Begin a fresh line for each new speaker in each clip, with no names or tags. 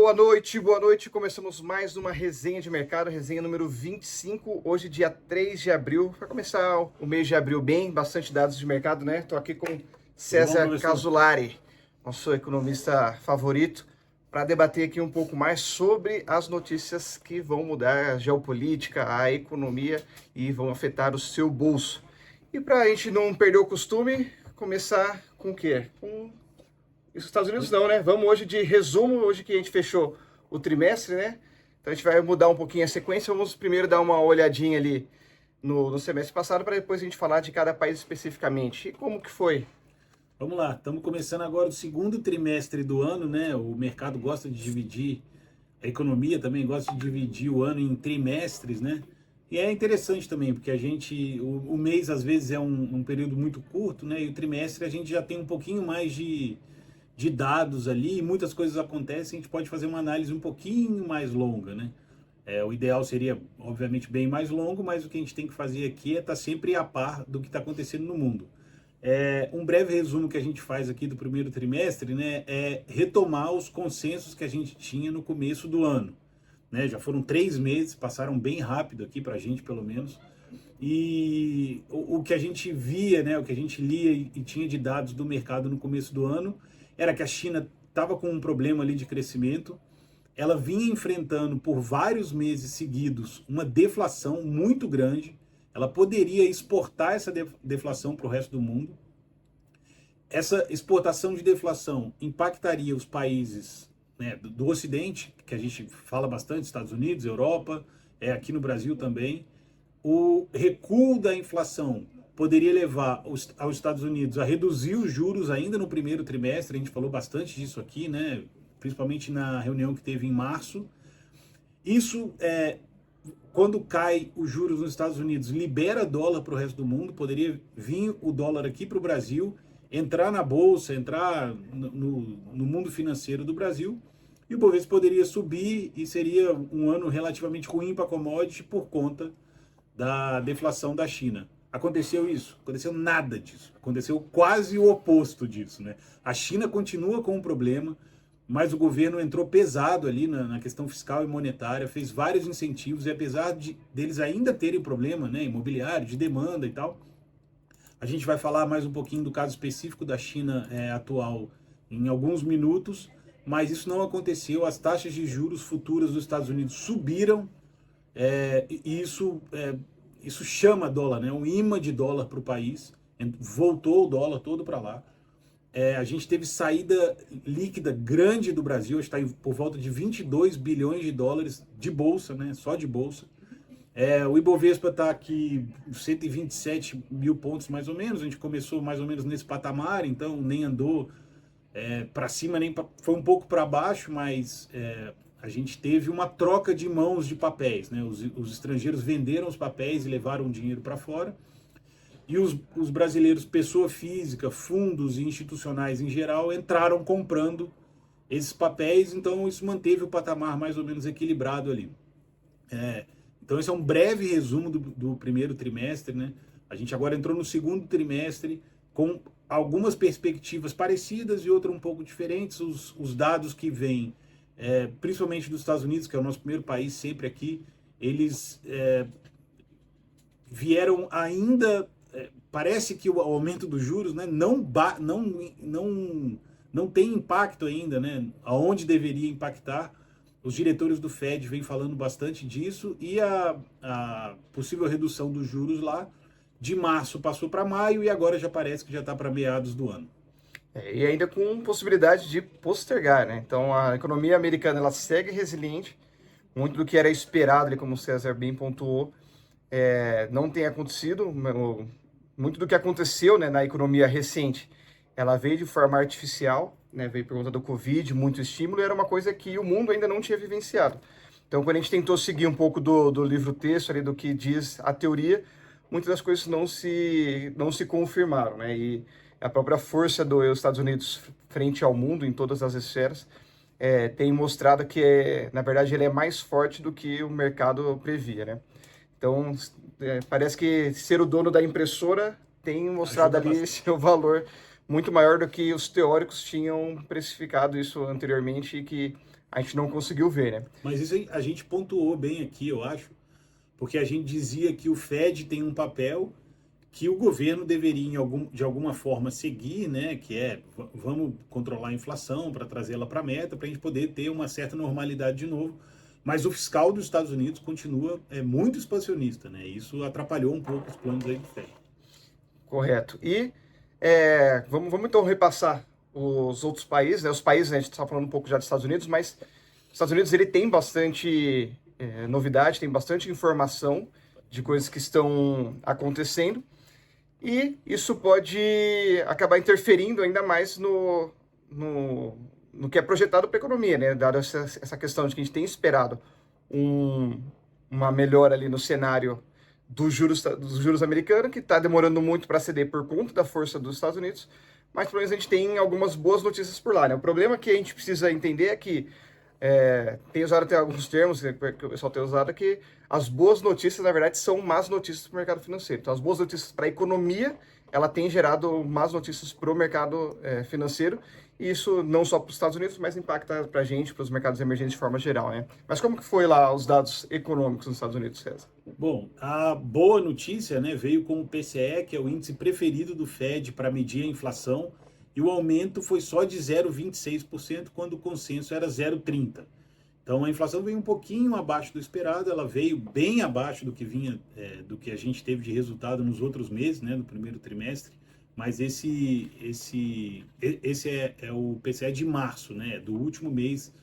Boa noite, boa noite. Começamos mais uma resenha de mercado, resenha número 25, hoje dia 3 de abril. Para começar o mês de abril bem, bastante dados de mercado, né? Estou aqui com
Tudo bom,
César
professor?
Casolari, nosso economista favorito, para debater aqui um pouco mais sobre as notícias que vão mudar a geopolítica, a economia e vão afetar o seu bolso. E para a gente não perder o costume, começar com o quê? Com os Estados Unidos não, né? Vamos hoje de resumo, hoje que a gente fechou o trimestre, né? Então a gente vai mudar um pouquinho a sequência. Vamos primeiro dar uma olhadinha ali no semestre passado, para depois a gente falar de cada país especificamente. E como que foi?
Vamos lá, estamos começando agora o segundo trimestre do ano, né? O mercado gosta de dividir, a economia também gosta de dividir o ano em trimestres, né? E é interessante também, porque o mês às vezes é um período muito curto, né? E o trimestre a gente já tem um pouquinho mais de dados ali, e muitas coisas acontecem, a gente pode fazer uma análise um pouquinho mais longa, né? O ideal seria, obviamente, bem mais longo, mas o que a gente tem que fazer aqui é estar sempre a par do que está acontecendo no mundo. Um breve resumo que a gente faz aqui do primeiro trimestre, né, é retomar os consensos que a gente tinha no começo do ano. Né? Já foram 3 meses, passaram bem rápido aqui para a gente, pelo menos. E o que a gente via, né, o que a gente lia e tinha de dados do mercado no começo do ano, era que a China estava com um problema ali de crescimento. Ela vinha enfrentando por vários meses seguidos uma deflação muito grande. Ela poderia exportar essa deflação para o resto do mundo. Essa exportação de deflação impactaria os países, né, do Ocidente, que a gente fala bastante, Estados Unidos, Europa, aqui no Brasil também. O recuo da inflação poderia levar aos Estados Unidos a reduzir os juros ainda no primeiro trimestre. A gente falou bastante disso aqui, né? Principalmente na reunião que teve em março. Isso, quando cai os juros nos Estados Unidos, libera dólar para o resto do mundo. Poderia vir o dólar aqui para o Brasil, entrar na bolsa, entrar no mundo financeiro do Brasil. E o Bovespa poderia subir e seria um ano relativamente ruim para a commodity por conta da deflação da China. Aconteceu isso? Aconteceu nada disso. Aconteceu quase o oposto disso, né? A China continua com um problema, mas o governo entrou pesado ali na questão fiscal e monetária, fez vários incentivos, e apesar deles ainda terem problema, né, imobiliário, de demanda e tal, a gente vai falar mais um pouquinho do caso específico da China atual em alguns minutos, mas isso não aconteceu. As taxas de juros futuras dos Estados Unidos subiram, e isso chama dólar, né? Um imã de dólar para o país. Voltou o dólar todo para lá. A gente teve saída líquida grande do Brasil, está por volta de 22 bilhões de dólares de bolsa, né? Só de bolsa. O Ibovespa está aqui 127 mil pontos mais ou menos. A gente começou mais ou menos nesse patamar, então nem andou para cima, nem foi um pouco para baixo, mas a gente teve uma troca de mãos de papéis, né? Os estrangeiros venderam os papéis e levaram o dinheiro para fora. E os brasileiros, pessoa física, fundos e institucionais em geral, entraram comprando esses papéis, então isso manteve o patamar mais ou menos equilibrado ali. Então esse é um breve resumo do primeiro trimestre, né? A gente agora entrou no segundo trimestre com algumas perspectivas parecidas e outras um pouco diferentes. Os dados que vêm, principalmente dos Estados Unidos, que é o nosso primeiro país sempre aqui, eles vieram ainda. Parece que o aumento dos juros, né, não tem impacto ainda, né, aonde deveria impactar. Os diretores do Fed vêm falando bastante disso, e a possível redução dos juros lá de março passou para maio e agora já parece que já está para meados do ano.
E ainda com possibilidade de postergar, né? Então a economia americana ela segue resiliente, muito do que era esperado, ali, como o César bem pontuou, não tem acontecido. Muito do que aconteceu, né, na economia recente, ela veio de forma artificial, né, veio por conta do Covid, muito estímulo, e era uma coisa que o mundo ainda não tinha vivenciado. Então, quando a gente tentou seguir um pouco do livro-texto, ali, do que diz a teoria, muitas das coisas não se confirmaram, né? E a própria força dos Estados Unidos frente ao mundo, em todas as esferas, tem mostrado que, na verdade, ele é mais forte do que o mercado previa, né? Então, parece que ser o dono da impressora tem mostrado
Ajuda
ali
bastante.
seu valor muito maior do que os teóricos tinham precificado isso anteriormente e que a gente não conseguiu ver, né?
Mas isso a gente pontuou bem aqui, eu acho, porque a gente dizia que o Fed tem um papel que o governo deveria, de alguma forma, seguir, né? Que é, vamos controlar a inflação para trazê-la para a meta, para a gente poder ter uma certa normalidade de novo. Mas o fiscal dos Estados Unidos continua muito expansionista, né? Isso atrapalhou um pouco os planos aí do Fed.
Correto. E vamos então repassar os outros países, né? Os países, né, a gente está falando um pouco já dos Estados Unidos, mas os Estados Unidos ele tem bastante novidade, tem bastante informação de coisas que estão acontecendo e isso pode acabar interferindo ainda mais no que é projetado para a economia, né? Dado essa questão de que a gente tem esperado uma melhora ali no cenário dos juros americanos, que está demorando muito para ceder por conta da força dos Estados Unidos, mas pelo menos a gente tem algumas boas notícias por lá, né? O problema que a gente precisa entender é que tem usado até alguns termos que o pessoal tem usado, que as boas notícias, na verdade, são más notícias para o mercado financeiro. Então, as boas notícias para a economia, ela tem gerado más notícias para o mercado financeiro, e isso não só para os Estados Unidos, mas impacta para a gente, para os mercados emergentes de forma geral, né? Mas como que foi lá os dados econômicos nos Estados Unidos, César?
Bom, a boa notícia, né, veio com o PCE, que é o índice preferido do Fed para medir a inflação, e o aumento foi só de 0,26%, quando o consenso era 0,30%. Então a inflação veio um pouquinho abaixo do esperado, ela veio bem abaixo do que vinha, do que a gente teve de resultado nos outros meses, né, no primeiro trimestre. Mas esse é o PCE de março, né, do último mês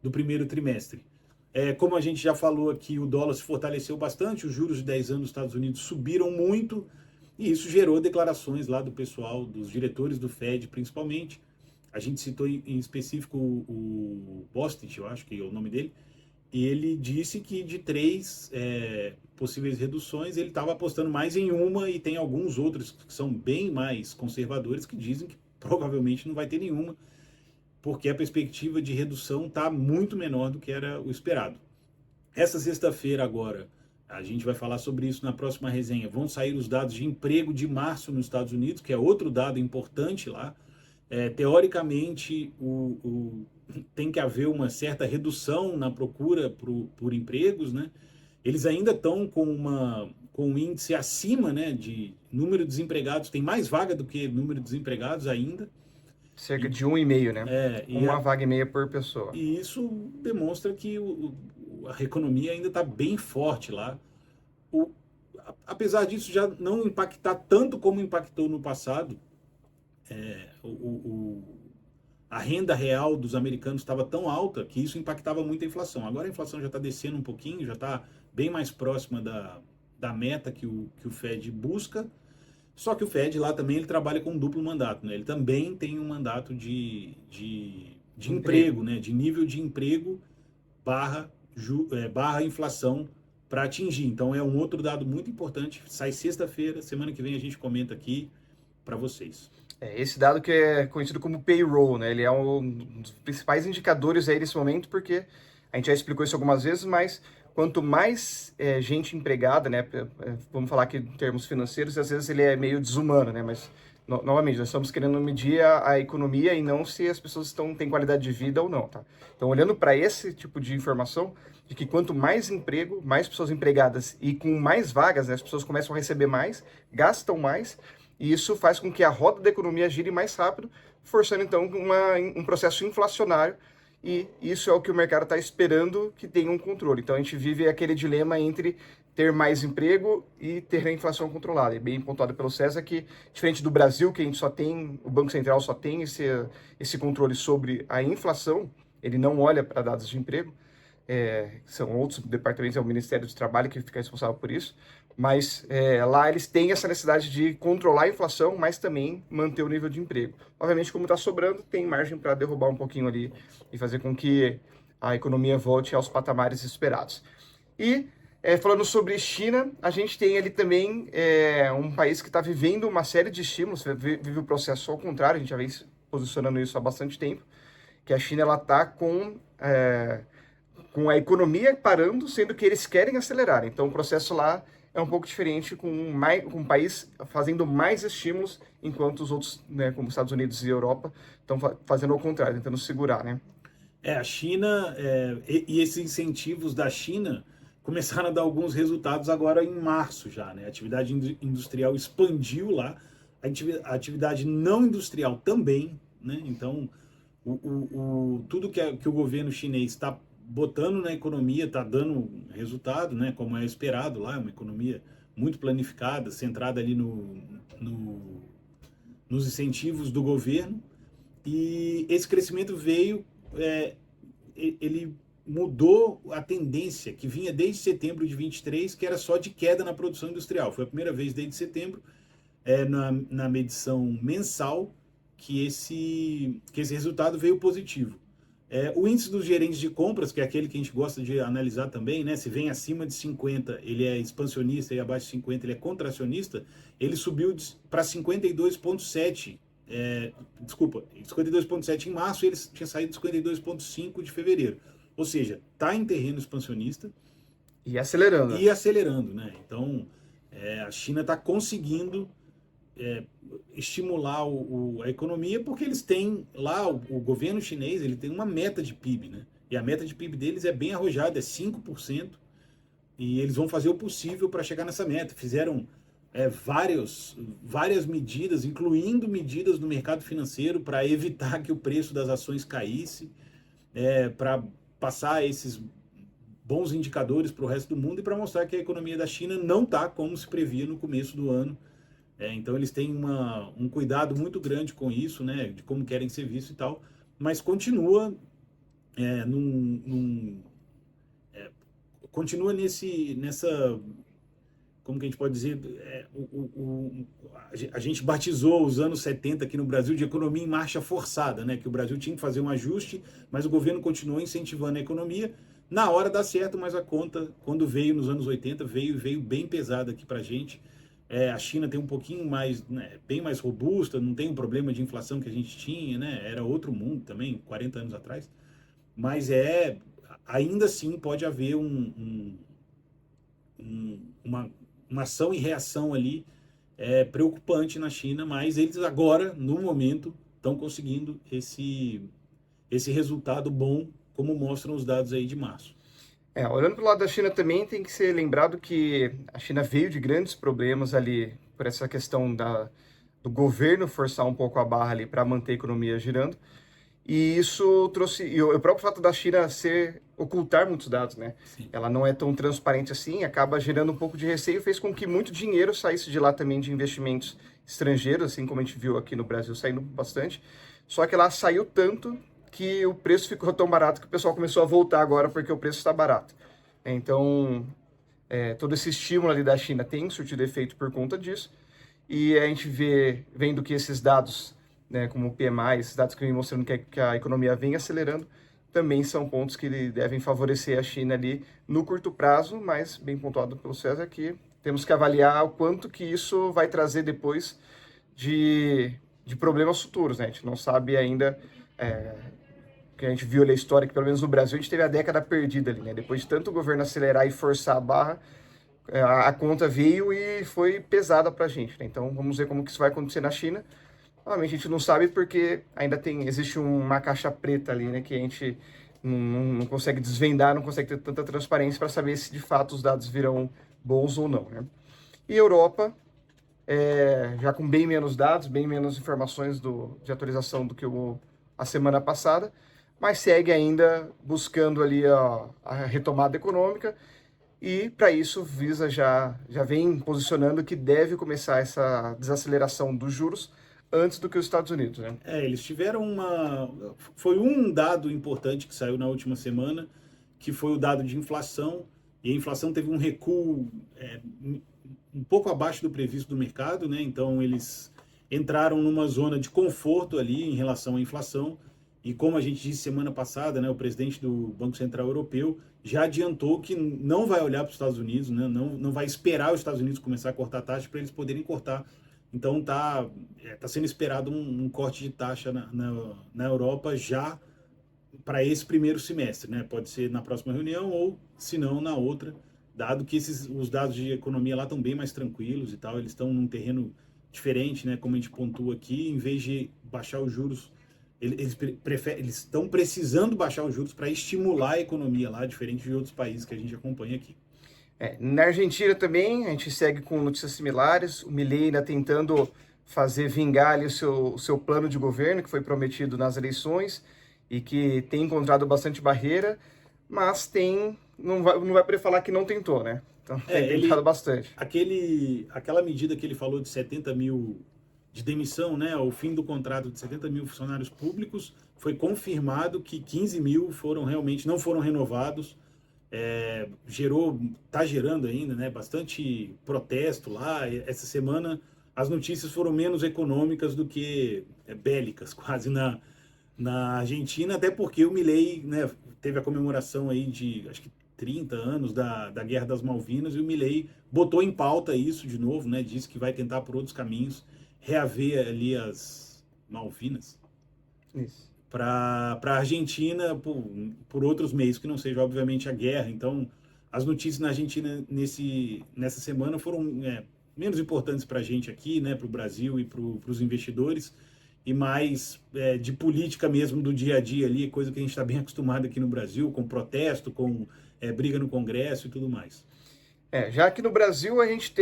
do primeiro trimestre. Como a gente já falou aqui, o dólar se fortaleceu bastante, os juros de 10 anos dos Estados Unidos subiram muito, e isso gerou declarações lá do pessoal, dos diretores do Fed principalmente. A gente citou em específico o Bostic, eu acho que é o nome dele, e ele disse que de 3 possíveis reduções, ele estava apostando mais em uma, e tem alguns outros que são bem mais conservadores que dizem que provavelmente não vai ter nenhuma, porque a perspectiva de redução está muito menor do que era o esperado. Essa sexta-feira agora, a gente vai falar sobre isso na próxima resenha, vão sair os dados de emprego de março nos Estados Unidos, que é outro dado importante lá. Teoricamente, tem que haver uma certa redução na procura por empregos, né? Eles ainda estão com um índice acima, né, de número de desempregados, tem mais vaga do que número de desempregados ainda.
Cerca de 1,5, né? Uma vaga e meia por pessoa.
E isso demonstra que a economia ainda está bem forte lá. Apesar disso já não impactar tanto como impactou no passado, a renda real dos americanos estava tão alta que isso impactava muito a inflação. Agora a inflação já está descendo um pouquinho, já está bem mais próxima da meta que o Fed busca. Só que o Fed lá também ele trabalha com um duplo mandato, né? Ele também tem um mandato de emprego, né? De nível de emprego barra inflação para atingir. Então é um outro dado muito importante. Sai sexta-feira, semana que vem a gente comenta aqui para vocês.
Esse dado que é conhecido como payroll, né? Ele é um dos principais indicadores aí nesse momento, porque a gente já explicou isso algumas vezes, mas quanto mais gente empregada, né? Vamos falar aqui em termos financeiros, às vezes ele é meio desumano, né? Mas, novamente, nós estamos querendo medir a economia e não se as pessoas têm qualidade de vida ou não, tá? Então, olhando para esse tipo de informação, de que quanto mais emprego, mais pessoas empregadas e com mais vagas, né? As pessoas começam a receber mais, gastam mais, e isso faz com que a roda da economia gire mais rápido, forçando então um processo inflacionário, e isso é o que o mercado está esperando que tenha um controle. Então a gente vive aquele dilema entre ter mais emprego e ter a inflação controlada. E bem pontuado pelo César que, diferente do Brasil, que a gente só tem, o Banco Central só tem esse controle sobre a inflação, ele não olha para dados de emprego, são outros departamentos, é o Ministério do Trabalho que fica responsável por isso, mas lá eles têm essa necessidade de controlar a inflação, mas também manter o nível de emprego. Obviamente, como está sobrando, tem margem para derrubar um pouquinho ali e fazer com que a economia volte aos patamares esperados. E, falando sobre China, a gente tem ali também um país que está vivendo uma série de estímulos, vive o processo ao contrário, a gente já vem posicionando isso há bastante tempo, que a China está com a economia parando, sendo que eles querem acelerar. Então, o processo lá é um pouco diferente com um país fazendo mais estímulos, enquanto os outros, né, como Estados Unidos e Europa, estão fazendo ao contrário, tentando segurar, né?
A China e esses incentivos da China começaram a dar alguns resultados agora em março já, né? A atividade industrial expandiu lá, a atividade não industrial também, né? Então, tudo que o governo chinês está botando na economia está dando resultado, né? Como é esperado lá, é uma economia muito planificada, centrada ali nos incentivos do governo. E esse crescimento veio, ele mudou a tendência que vinha desde setembro de 23, que era só de queda na produção industrial. Foi a primeira vez desde setembro, na medição mensal, que esse resultado veio positivo. O índice dos gerentes de compras, que é aquele que a gente gosta de analisar também, né? Se vem acima de 50, ele é expansionista, e abaixo de 50, ele é contracionista, ele subiu para 52,7. Desculpa, 52,7 em março, e ele tinha saído de 52,5 de fevereiro. Ou seja, está em terreno expansionista.
E acelerando.
E acelerando, né? Então, a China está conseguindo estimular a economia, porque eles têm lá, o governo chinês, ele tem uma meta de PIB, né? E a meta de PIB deles é bem arrojada, é 5%, e eles vão fazer o possível para chegar nessa meta. Fizeram várias medidas, incluindo medidas no mercado financeiro, para evitar que o preço das ações caísse, para passar esses bons indicadores para o resto do mundo e para mostrar que a economia da China não está como se previa no começo do ano. Então eles têm um cuidado muito grande com isso, né, de como querem ser vistos e tal, mas continua continua nessa, como que a gente pode dizer, a gente batizou os anos 70 aqui no Brasil de economia em marcha forçada, né, que o Brasil tinha que fazer um ajuste, mas o governo continuou incentivando a economia. Na hora dá certo, mas a conta, quando veio nos anos 80, veio bem pesada aqui para a gente. A China tem um pouquinho mais, né, bem mais robusta, não tem o problema de inflação que a gente tinha, né? Era outro mundo também, 40 anos atrás. Mas ainda assim pode haver uma ação e reação ali preocupante na China, mas eles agora, no momento, estão conseguindo esse resultado bom, como mostram os dados aí de março.
Olhando para o lado da China também, tem que ser lembrado que a China veio de grandes problemas ali por essa questão do governo forçar um pouco a barra ali para manter a economia girando. E isso trouxe... E o próprio fato da China ocultar muitos dados, né?
Sim.
Ela não é tão transparente assim, acaba gerando um pouco de receio, fez com que muito dinheiro saísse de lá também de investimentos estrangeiros, assim como a gente viu aqui no Brasil saindo bastante. Só que ela saiu tanto que o preço ficou tão barato que o pessoal começou a voltar agora porque o preço está barato. Então, todo esse estímulo ali da China tem surtido efeito por conta disso. E a gente vendo que esses dados, né, como o PMI, esses dados que vem mostrando que a economia vem acelerando, também são pontos que devem favorecer a China ali no curto prazo, mas bem pontuado pelo César, que temos que avaliar o quanto que isso vai trazer depois de problemas futuros, né? A gente não sabe ainda... que a gente viu ali a história, que pelo menos no Brasil a gente teve a década perdida ali, né? Depois de tanto o governo acelerar e forçar a barra, a conta veio e foi pesada pra gente, né? Então vamos ver como que isso vai acontecer na China. Normalmente a gente não sabe porque ainda existe uma caixa preta ali, né? Que a gente não consegue desvendar, não consegue ter tanta transparência para saber se de fato os dados virão bons ou não, né? E Europa, já com bem menos dados, bem menos informações de atualização do que a semana passada, mas segue ainda buscando ali a retomada econômica e para isso Visa já vem posicionando que deve começar essa desaceleração dos juros antes do que os Estados Unidos, né?
Eles tiveram foi um dado importante que saiu na última semana, que foi o dado de inflação, e a inflação teve um recuo um pouco abaixo do previsto do mercado, né? Então eles entraram numa zona de conforto ali em relação à inflação. E como a gente disse semana passada, né, o presidente do Banco Central Europeu já adiantou que não vai olhar para os Estados Unidos, né, não vai esperar os Estados Unidos começar a cortar taxa para eles poderem cortar. Então tá sendo esperado um corte de taxa na Europa já para esse primeiro semestre, né? Pode ser na próxima reunião ou, se não, na outra, dado que os dados de economia lá estão bem mais tranquilos e tal, eles estão num terreno diferente, né, como a gente pontua aqui, em vez de baixar os juros, eles estão precisando baixar os juros para estimular a economia lá, diferente de outros países que a gente acompanha aqui.
Na Argentina também, a gente segue com notícias similares, o Milei ainda tentando fazer vingar ali o seu plano de governo, que foi prometido nas eleições, e que tem encontrado bastante barreira, mas não vai poder falar que não tentou, né? Então tem tentado bastante.
Aquela medida que ele falou de 70 mil de demissão, né, o fim do contrato de 70 mil funcionários públicos, foi confirmado que 15 mil não foram renovados. Tá gerando ainda, né, bastante protesto lá. Essa semana as notícias foram menos econômicas do que bélicas, quase na Argentina, até porque o Milei, né, teve a comemoração aí de, acho que 30 anos da Guerra das Malvinas, e o Milei botou em pauta isso de novo, né, disse que vai tentar por outros caminhos reaver ali as Malvinas.
Isso.
Para a Argentina por outros meios que não seja, obviamente, a guerra. Então, as notícias na Argentina nessa semana foram menos importantes para a gente aqui, né, para o Brasil e para os investidores, e mais de política mesmo do dia a dia ali, coisa que a gente está bem acostumado aqui no Brasil, com protesto, com briga no Congresso e tudo mais.
Já aqui no Brasil a gente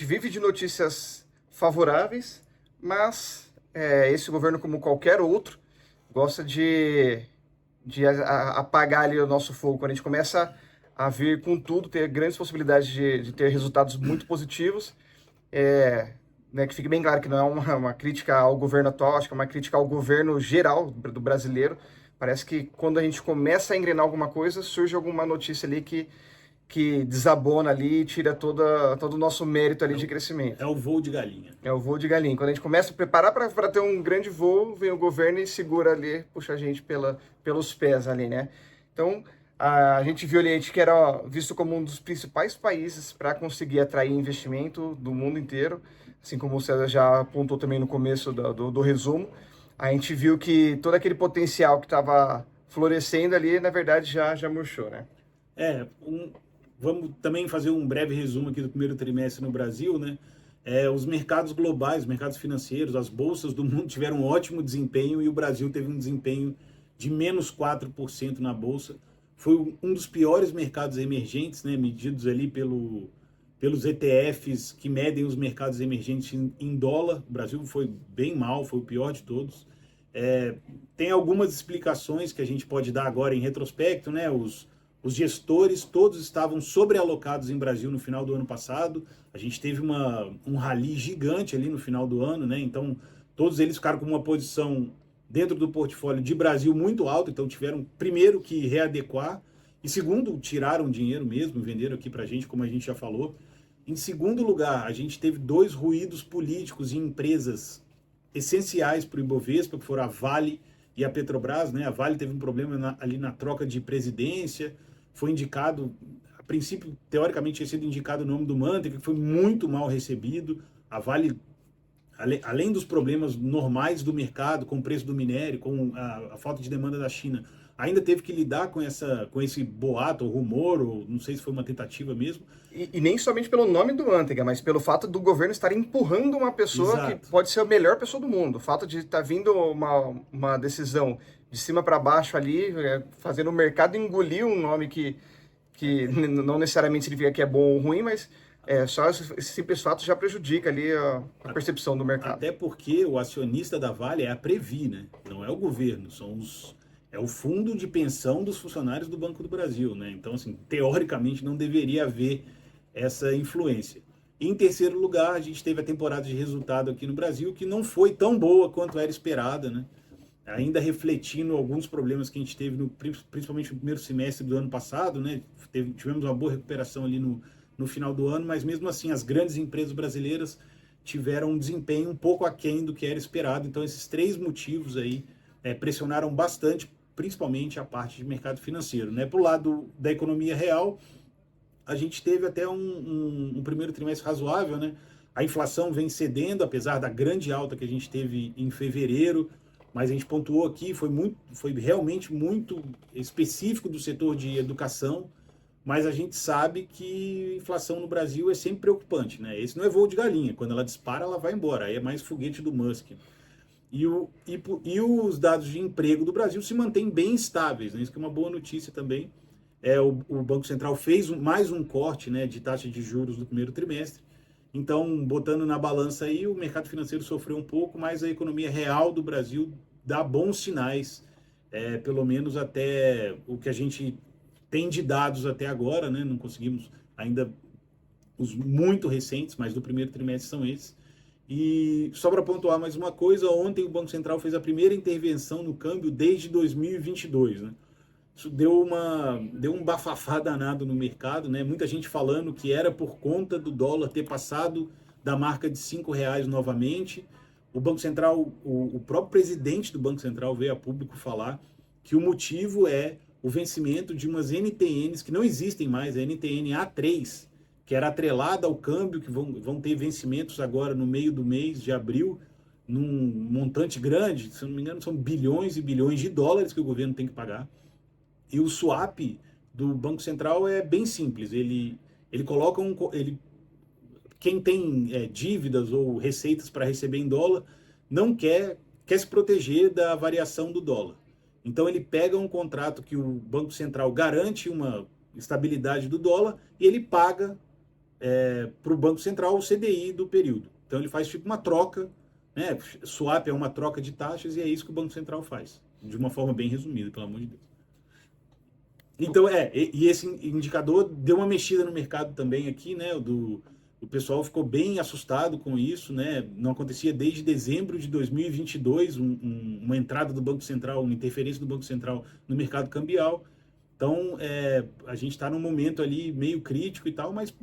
vive de notícias favoráveis, mas esse governo, como qualquer outro, gosta de apagar ali o nosso fogo. Quando a gente começa a vir com tudo, ter grandes possibilidades de ter resultados muito positivos, né, que fique bem claro que não é uma crítica ao governo atual, acho que é uma crítica ao governo geral do brasileiro. Parece que quando a gente começa a engrenar alguma coisa, surge alguma notícia ali que desabona ali e tira todo o nosso mérito ali de crescimento.
É o voo de galinha.
É o voo de galinha. Quando a gente começa a preparar para ter um grande voo, vem o governo e segura ali, puxa a gente pelos pés ali, né? Então, a gente viu ali, a gente que era visto como um dos principais países para conseguir atrair investimento do mundo inteiro, assim como o César já apontou também no começo do resumo. A gente viu que todo aquele potencial que estava florescendo ali, na verdade, já murchou, né?
Vamos também fazer um breve resumo aqui do primeiro trimestre no Brasil, né? Os mercados globais, os mercados financeiros, as bolsas do mundo tiveram um ótimo desempenho e o Brasil teve um desempenho de menos 4% na bolsa. Foi um dos piores mercados emergentes, né? Medidos ali pelos ETFs que medem os mercados emergentes em dólar. O Brasil foi bem mal, foi o pior de todos. Tem algumas explicações que a gente pode dar agora em retrospecto, né? Os gestores todos estavam sobrealocados em Brasil no final do ano passado. A gente teve um rally gigante ali no final do ano, né? Então, todos eles ficaram com uma posição dentro do portfólio de Brasil muito alta. Então, tiveram, primeiro, que readequar. E, segundo, tiraram dinheiro mesmo, venderam aqui para a gente, como a gente já falou. Em segundo lugar, a gente teve 2 ruídos políticos em empresas essenciais para o Ibovespa, que foram a Vale e a Petrobras, né? A Vale teve um problema ali na troca de presidência. Foi indicado, a princípio, teoricamente, tinha sido indicado o nome do Manteiga, que foi muito mal recebido. A Vale, além dos problemas normais do mercado, com o preço do minério, com a falta de demanda da China, ainda teve que lidar com esse boato, ou rumor, ou não sei se foi uma tentativa mesmo.
E nem somente pelo nome do Manteiga, mas pelo fato do governo estar empurrando uma pessoa
Exato.
que pode ser a melhor pessoa do mundo. O fato de estar vindo uma decisão de cima para baixo ali, fazendo o mercado engolir um nome que não necessariamente significa que é bom ou ruim, mas só esse simples fato já prejudica ali a percepção do mercado.
Até porque o acionista da Vale é a Previ, né? Não é o governo, é o fundo de pensão dos funcionários do Banco do Brasil, né? Então, assim, teoricamente não deveria haver essa influência. Em terceiro lugar, a gente teve a temporada de resultado aqui no Brasil, que não foi tão boa quanto era esperada, né? Ainda refletindo alguns problemas que a gente teve, principalmente no primeiro semestre do ano passado, né? Tivemos uma boa recuperação ali no final do ano, mas mesmo assim as grandes empresas brasileiras tiveram um desempenho um pouco aquém do que era esperado. Então esses 3 motivos aí pressionaram bastante, principalmente a parte de mercado financeiro, né? Para o lado da economia real, a gente teve até um primeiro trimestre razoável, né? A inflação vem cedendo, apesar da grande alta que a gente teve em fevereiro, mas a gente pontuou aqui, foi realmente muito específico do setor de educação. mas a gente sabe que inflação no Brasil é sempre preocupante, né? Esse não é voo de galinha, quando ela dispara, ela vai embora, aí é mais foguete do Musk. E os dados de emprego do Brasil se mantêm bem estáveis, né? Isso que é uma boa notícia também. O Banco Central fez mais um corte, né, de taxa de juros no primeiro trimestre. Então, botando na balança aí, o mercado financeiro sofreu um pouco, mas a economia real do Brasil dá bons sinais, pelo menos até o que a gente tem de dados até agora, né? Não conseguimos ainda os muito recentes, mas do primeiro trimestre são esses. E só para pontuar mais uma coisa, ontem o Banco Central fez a primeira intervenção no câmbio desde 2022, né? Isso deu um bafafá danado no mercado, né? Muita gente falando que era por conta do dólar ter passado da marca de R$ 5 novamente. O Banco Central, o próprio presidente do Banco Central veio a público falar que o motivo é o vencimento de umas NTNs que não existem mais, a NTN A3, que era atrelada ao câmbio, que vão ter vencimentos agora no meio do mês de abril, num montante grande, se eu não me engano, são bilhões e bilhões de dólares que o governo tem que pagar. E o swap do Banco Central é bem simples. Ele coloca quem tem dívidas ou receitas para receber em dólar não quer se proteger da variação do dólar. Então ele pega um contrato que o Banco Central garante uma estabilidade do dólar e ele paga para o Banco Central o CDI do período. Então ele faz tipo uma troca, né? Swap é uma troca de taxas e é isso que o Banco Central faz, de uma forma bem resumida, pelo amor de Deus. Então, e esse indicador deu uma mexida no mercado também aqui, né? O pessoal ficou bem assustado com isso, né? Não acontecia desde dezembro de 2022 uma entrada do Banco Central, uma interferência do Banco Central no mercado cambial. Então, a gente está num momento ali meio crítico e tal, mas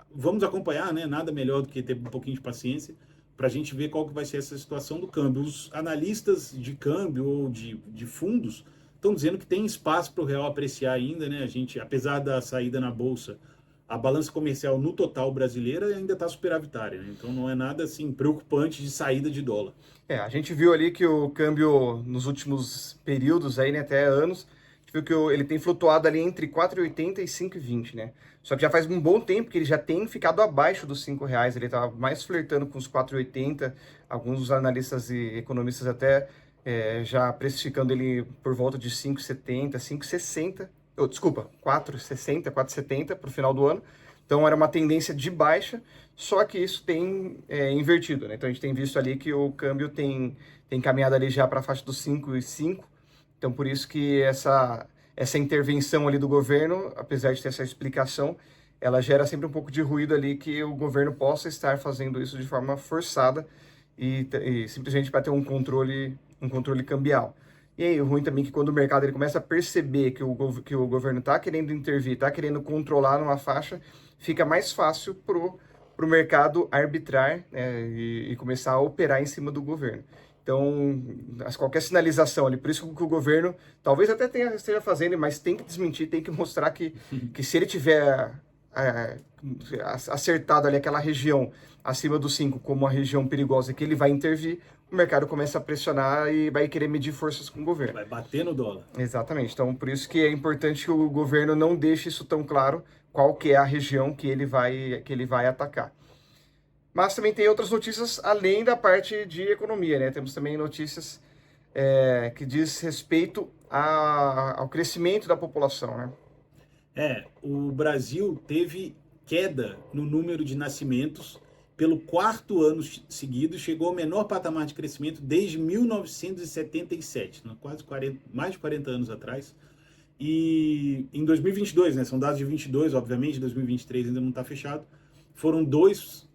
vamos acompanhar, né? Nada melhor do que ter um pouquinho de paciência para a gente ver qual que vai ser essa situação do câmbio. Os analistas de câmbio ou de fundos estão dizendo que tem espaço para o real apreciar ainda, né? A gente, apesar da saída na bolsa, a balança comercial no total brasileira ainda está superavitária, né? Então não é nada assim preocupante de saída de dólar.
A gente viu ali que o câmbio nos últimos períodos aí, né, até anos, a gente viu que ele tem flutuado ali entre 4,80 e 5,20, né? Só que já faz um bom tempo que ele já tem ficado abaixo dos R$ 5, ele estava mais flertando com os 4,80, alguns analistas e economistas até já precificando ele por volta de 5,70, 5,60, desculpa, 4,60, 4,70 para o final do ano. Então era uma tendência de baixa, só que isso tem invertido, né? Então a gente tem visto ali que o câmbio tem caminhado ali já para a faixa dos 5,5. Então por isso que essa intervenção ali do governo, apesar de ter essa explicação, ela gera sempre um pouco de ruído ali que o governo possa estar fazendo isso de forma forçada e simplesmente para ter um controle cambial. E aí, o ruim também é que quando o mercado ele começa a perceber que o governo está querendo intervir, está querendo controlar numa faixa, fica mais fácil pro mercado arbitrar, né, e começar a operar em cima do governo. Então, qualquer sinalização ali, por isso que o governo talvez até esteja fazendo, mas tem que desmentir, tem que mostrar que se ele tiver acertado ali aquela região acima do 5 como uma região perigosa que ele vai intervir, o mercado começa a pressionar e vai querer medir forças com o governo.
Vai bater no dólar.
Exatamente. Então, por isso que é importante que o governo não deixe isso tão claro, qual que é a região que ele vai atacar. Mas também tem outras notícias além da parte de economia, né? Temos também notícias que diz respeito ao crescimento da população, né?
O Brasil teve queda no número de nascimentos pelo quarto ano seguido, chegou ao menor patamar de crescimento desde 1977, mais de 40 anos atrás. E em 2022, né, são dados de 22, obviamente, 2023 ainda não está fechado, foram 2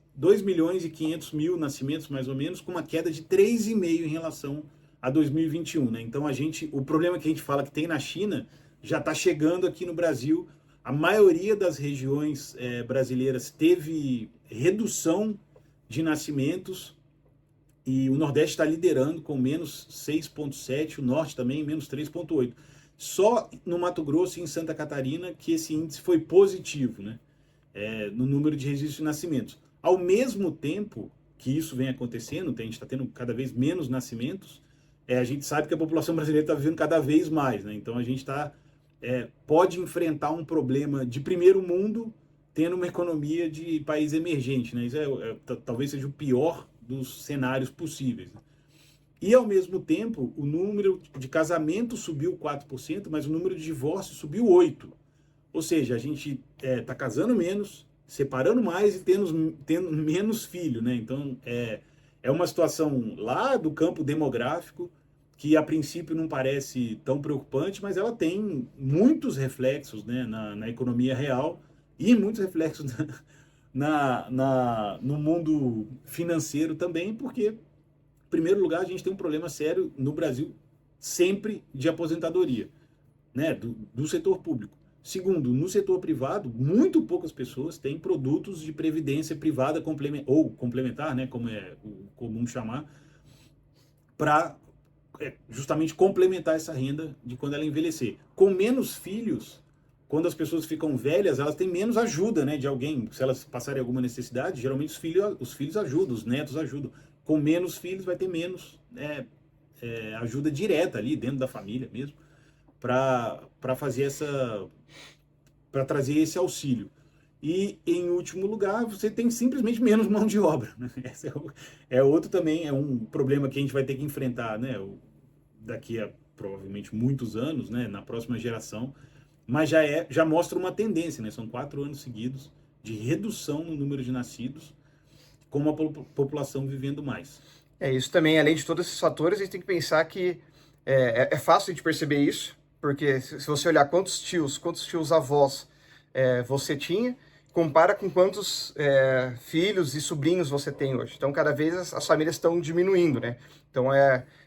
milhões e 500 mil nascimentos, mais ou menos, com uma queda de 3,5% em relação a 2021. Né? Então, o problema que a gente fala que tem na China já está chegando aqui no Brasil. A maioria das regiões brasileiras teve redução de nascimentos e o Nordeste está liderando com menos 6,7%, o Norte também menos 3,8%. Só no Mato Grosso e em Santa Catarina que esse índice foi positivo, né? No número de registros de nascimentos. Ao mesmo tempo que isso vem acontecendo, a gente está tendo cada vez menos nascimentos, a gente sabe que a população brasileira está vivendo cada vez mais, né? Então a gente está pode enfrentar um problema de primeiro mundo tendo uma economia de país emergente, né? Isso talvez seja o pior dos cenários possíveis, né? E, ao mesmo tempo, o número de casamentos subiu 4%, mas o número de divórcios subiu 8%. Ou seja, a gente está casando menos, separando mais e tendo menos filho, né? Então, é uma situação lá do campo demográfico que, a princípio, não parece tão preocupante, mas ela tem muitos reflexos, né, na economia real e muitos reflexos no mundo financeiro também, porque, em primeiro lugar, a gente tem um problema sério no Brasil sempre de aposentadoria, né, do setor público. Segundo, no setor privado, muito poucas pessoas têm produtos de previdência privada ou complementar, né, como é o comum chamar, para justamente complementar essa renda de quando ela envelhecer. Com menos filhos, quando as pessoas ficam velhas, elas têm menos ajuda, né, de alguém. Se elas passarem alguma necessidade, geralmente os filhos ajudam, os netos ajudam. Com menos filhos, vai ter menos ajuda direta ali dentro da família mesmo, para fazer para trazer esse auxílio. E, em último lugar, você tem simplesmente menos mão de obra, né? Esse outro também, é um problema que a gente vai ter que enfrentar, né, daqui a provavelmente muitos anos, né, na próxima geração, mas já mostra uma tendência, né? São 4 anos seguidos de redução no número de nascidos, com uma população vivendo mais.
Isso também, além de todos esses fatores, a gente tem que pensar que é fácil de perceber isso, porque se você olhar quantos tios avós você tinha, compara com quantos filhos e sobrinhos você tem hoje. Então, cada vez as famílias estão diminuindo, né? Então,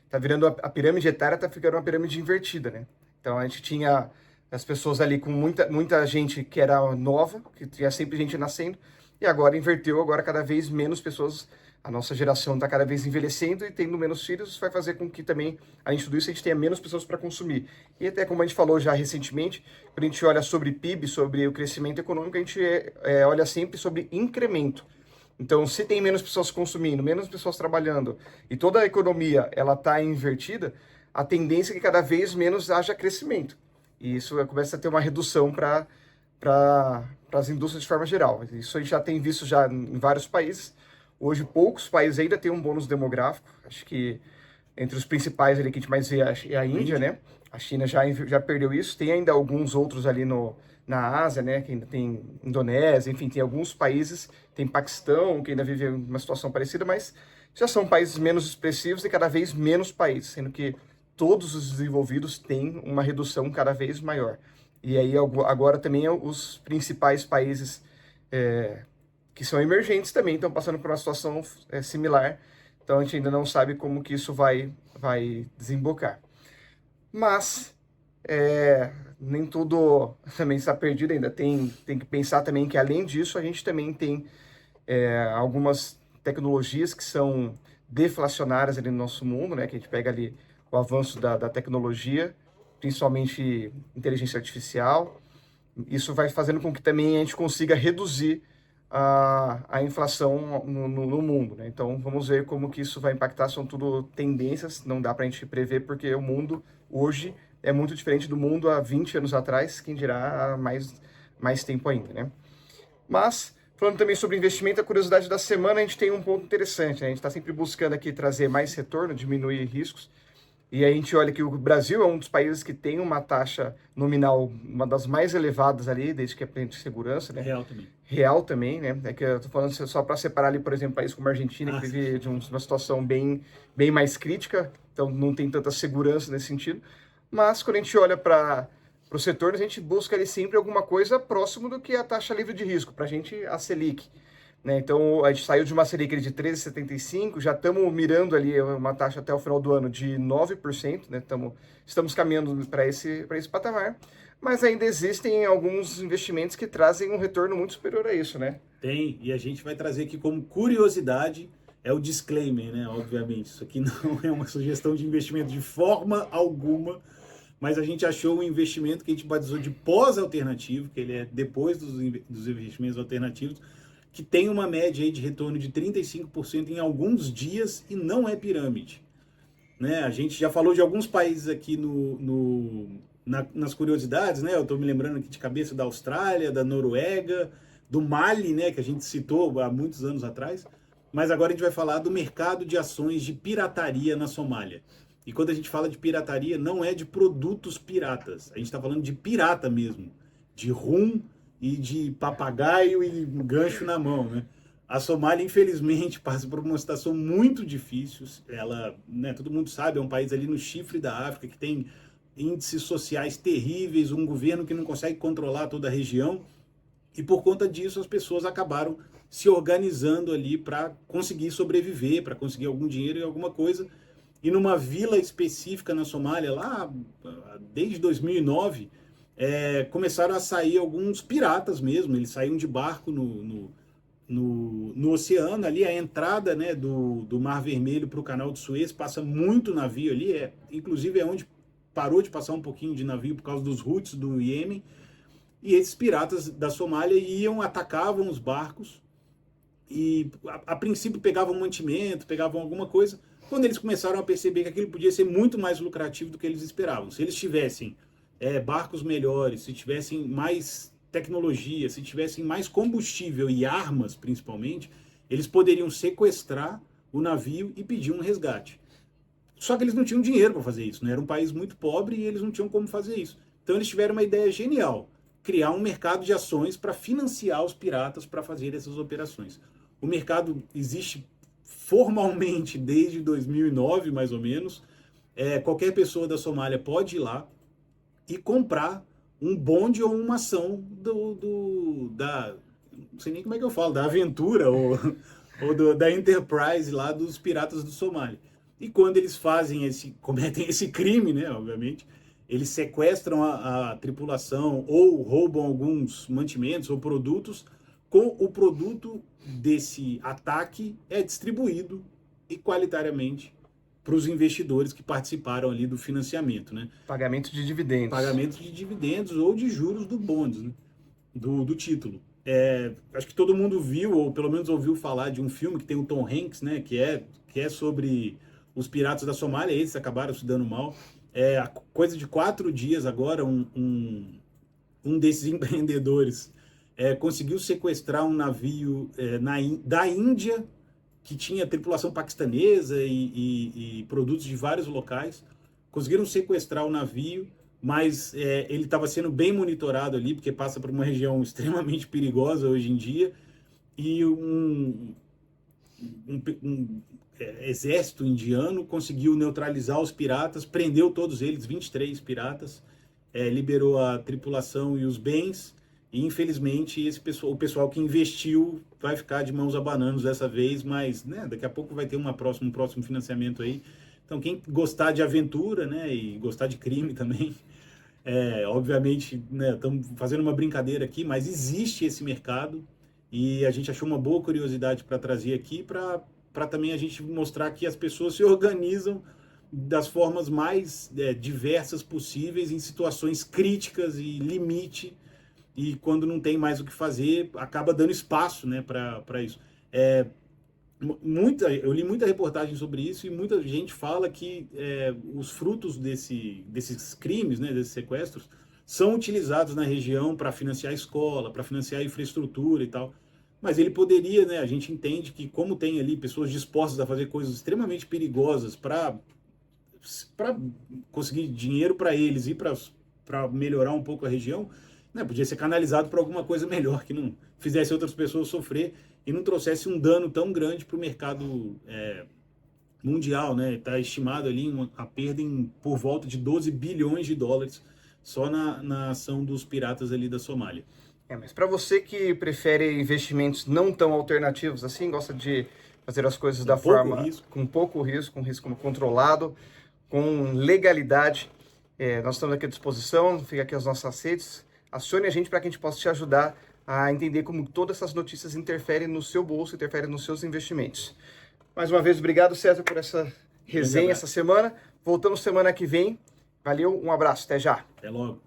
tá virando a pirâmide etária, tá ficando uma pirâmide invertida, né? Então, a gente tinha as pessoas ali com muita gente que era nova, que tinha sempre gente nascendo, e agora inverteu, agora cada vez menos pessoas. A nossa geração está cada vez envelhecendo e tendo menos filhos, isso vai fazer com que também, além de tudo isso, a gente tenha menos pessoas para consumir. E até como a gente falou já recentemente, quando a gente olha sobre PIB, sobre o crescimento econômico, a gente olha sempre sobre incremento. Então, se tem menos pessoas consumindo, menos pessoas trabalhando, e toda a economia ela está invertida, a tendência é que cada vez menos haja crescimento. E isso começa a ter uma redução para as indústrias de forma geral. Isso a gente já tem visto já em vários países. Hoje, poucos países ainda têm um bônus demográfico. Acho que entre os principais ali que a gente mais vê é a Índia, né? A China já perdeu isso. Tem ainda alguns outros ali na Ásia, né? Que ainda tem Indonésia, enfim, tem alguns países. Tem Paquistão, que ainda vive uma situação parecida, mas já são países menos expressivos e cada vez menos países, sendo que todos os desenvolvidos têm uma redução cada vez maior. E aí agora também os principais países que são emergentes também estão passando por uma situação similar. Então a gente ainda não sabe como que isso vai desembocar. Mas nem tudo também está perdido ainda. Tem que pensar também que, além disso, a gente também tem algumas tecnologias que são deflacionárias ali no nosso mundo, né? Que a gente pega ali o avanço da tecnologia, principalmente inteligência artificial. Isso vai fazendo com que também a gente consiga reduzir a inflação no mundo, né? Então, vamos ver como que isso vai impactar. São tudo tendências, não dá para a gente prever, porque o mundo hoje é muito diferente do mundo há 20 anos atrás, quem dirá há mais tempo ainda, né? Mas, falando também sobre investimento, a curiosidade da semana, a gente tem um ponto interessante, né? A gente está sempre buscando aqui trazer mais retorno, diminuir riscos. E a gente olha que o Brasil é um dos países que tem uma taxa nominal, uma das mais elevadas ali, desde que é plano de segurança, né?
Real também.
Real também, né? É que eu tô falando só para separar ali, por exemplo, países como a Argentina, que vive de uma situação bem mais crítica, então não tem tanta segurança nesse sentido. Mas quando a gente olha para o setor, a gente busca ali sempre alguma coisa próximo do que a taxa livre de risco, para a gente a Selic. Né? Então, a gente saiu de uma Selic de 13,75, já estamos mirando ali uma taxa até o final do ano de 9%, né? Estamos caminhando para esse patamar, mas ainda existem alguns investimentos que trazem um retorno muito superior a isso, né?
Tem, e a gente vai trazer aqui como curiosidade, é o disclaimer, né? Obviamente, isso aqui não é uma sugestão de investimento de forma alguma, mas a gente achou um investimento que a gente batizou de pós-alternativo, que ele é depois dos investimentos alternativos, que tem uma média aí de retorno de 35% em alguns dias e não é pirâmide. Né? A gente já falou de alguns países aqui no nas curiosidades, né? Eu estou me lembrando aqui de cabeça da Austrália, da Noruega, do Mali, né? Que a gente citou há muitos anos atrás. Mas agora a gente vai falar do mercado de ações de pirataria na Somália. E quando a gente fala de pirataria, não é de produtos piratas. A gente está falando de pirata mesmo. De rum e de papagaio e gancho na mão, né? A Somália, infelizmente, passa por uma situação muito difícil. Ela, né, todo mundo sabe, é um país ali no chifre da África que tem índices sociais terríveis, um governo que não consegue controlar toda a região. E por conta disso, as pessoas acabaram se organizando ali para conseguir sobreviver, para conseguir algum dinheiro e alguma coisa. E numa vila específica na Somália, lá desde 2009, começaram a sair alguns piratas mesmo. Eles saíam de barco no oceano, ali a entrada, né, do Mar Vermelho para o Canal de Suez, passa muito navio ali, inclusive é onde parou de passar um pouquinho de navio por causa dos Houthis do Iêmen. E esses piratas da Somália iam, atacavam os barcos e a princípio pegavam mantimento, pegavam alguma coisa. Quando eles começaram a perceber que aquilo podia ser muito mais lucrativo do que eles esperavam. Se eles tivessem barcos melhores, se tivessem mais tecnologia, se tivessem mais combustível e armas, principalmente, eles poderiam sequestrar o navio e pedir um resgate. Só que eles não tinham dinheiro para fazer isso, né? Era um país muito pobre e eles não tinham como fazer isso. Então eles tiveram uma ideia genial: criar um mercado de ações para financiar os piratas para fazer essas operações. O mercado existe formalmente desde 2009, mais ou menos. Qualquer pessoa da Somália pode ir lá e comprar um bonde ou uma ação da não sei nem como é que eu falo, da Aventura ou da Enterprise lá dos piratas do Somália. E quando eles cometem esse crime, né, obviamente, eles sequestram a tripulação ou roubam alguns mantimentos ou produtos. Com o produto desse ataque é distribuído equalitariamente para os investidores que participaram ali do financiamento, né?
Pagamento de dividendos.
Pagamento de dividendos ou de juros do bonds, né? do título. Acho que todo mundo viu, ou pelo menos ouviu falar de um filme que tem o Tom Hanks, né? Que é sobre os piratas da Somália. Eles acabaram se dando mal. A coisa de 4 dias agora, um desses empreendedores conseguiu sequestrar um navio da Índia, que tinha tripulação paquistanesa e produtos de vários locais. Conseguiram sequestrar o navio, mas ele estava sendo bem monitorado ali, porque passa por uma região extremamente perigosa hoje em dia, e um exército indiano conseguiu neutralizar os piratas, prendeu todos eles, 23 piratas, liberou a tripulação e os bens. E infelizmente o pessoal que investiu vai ficar de mãos abanando dessa vez, mas né, daqui a pouco vai ter um próximo financiamento aí. Então quem gostar de aventura, né, e gostar de crime também, obviamente, né, estamos fazendo uma brincadeira aqui, mas existe esse mercado e a gente achou uma boa curiosidade para trazer aqui, para também a gente mostrar que as pessoas se organizam das formas mais diversas possíveis em situações críticas e limite. E quando não tem mais o que fazer, acaba dando espaço, né, para isso. Eu li muita reportagem sobre isso e muita gente fala que os frutos desses crimes, né, desses sequestros, são utilizados na região para financiar a escola, para financiar a infraestrutura e tal. Mas ele poderia, né, a gente entende que como tem ali pessoas dispostas a fazer coisas extremamente perigosas para conseguir dinheiro para eles e para melhorar um pouco a região, né, podia ser canalizado para alguma coisa melhor, que não fizesse outras pessoas sofrer e não trouxesse um dano tão grande para o mercado mundial, né? Está estimado ali a perda por volta de 12 bilhões de dólares só na ação dos piratas ali da Somália.
Mas para você que prefere investimentos não tão alternativos assim, gosta de fazer as coisas da forma com pouco risco, com risco controlado, com legalidade, nós estamos aqui à disposição, fica aqui as nossas redes. Acione a gente para que a gente possa te ajudar a entender como todas essas notícias interferem no seu bolso, interferem nos seus investimentos. Mais uma vez, obrigado, César, por essa resenha essa semana. Voltamos semana que vem. Valeu, um abraço, até já.
Até logo.